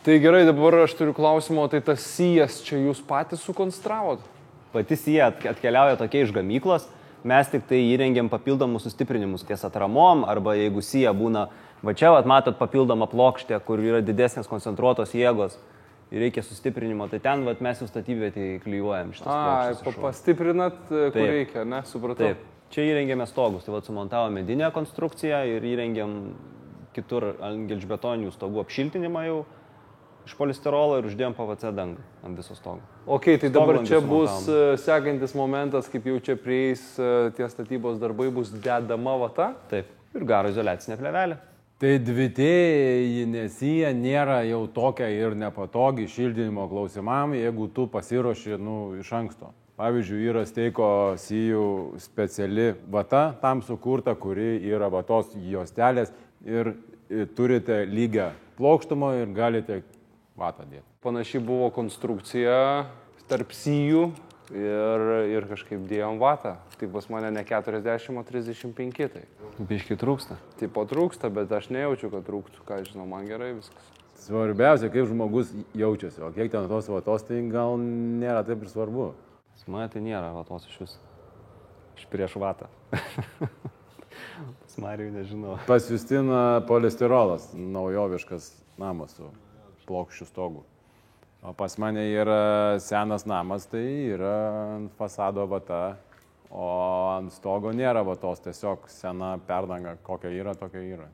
Tai gerai, dabar aš turiu klausimą, tai tas sijas čia jūs patys sukonstravot? Pati sija atkeliauja tokia iš gamyklos, mes tik tai įrengiam papildomus sustiprinimus ties atramom, arba jeigu sija būna, va čia matot papildomą plokštę, kur yra didesnės koncentruotos jėgos ir reikia sustiprinimo, tai ten mes jau statybvietėje klijuojam šitas plokštes. Pastiprinat, kur reikia, ne? Supratau. Taip, čia įrengėme stogus, tai sumontavo medinę konstrukciją ir įrengėm kitur ant gelžbetoninių stogų apšiltinimą jau iš polisterolo ir uždėjom PVC dangą ant viso stogo. Ok, tai dabar čia bus sekantis momentas, kaip jau čia prieis tie statybos darbai, bus dedama vata? Taip, ir garo izoliacinė plėvelė. Tai dvitėjinė sija nėra jau tokia ir nepatogi šildymo klausimam, jeigu tu pasiruoši iš anksto. Pavyzdžiui, yra steiko sijų speciali vata, tam sukurta, kuri yra vatos juostelės ir turite lygią plokštumą ir galite vatą dėti. Panašiai buvo konstrukcija tarp sijų ir kažkaip dėjom vatą. Tai pas mane ne 40, o 35. Tai. Biškai trūksta. Taip pat trūksta, bet aš nejaučiu, kad trūktų. Ką žinau, man gerai viskas. Svarbiausia, kaip žmogus jaučiasi, o kiek ten tos vatos, tai gal nėra taip ir svarbu. Pas mane tai nėra vatos iš vis. Iš prieš vatą. Pas Marijų nežinau. Pas Justiną polisterolas, naujoviškas namas su plokščių stogu. O pas mane yra senas namas, tai yra ant fasado vata, o ant stogo nėra vatos, tiesiog sena perdanga, kokia yra, tokia yra.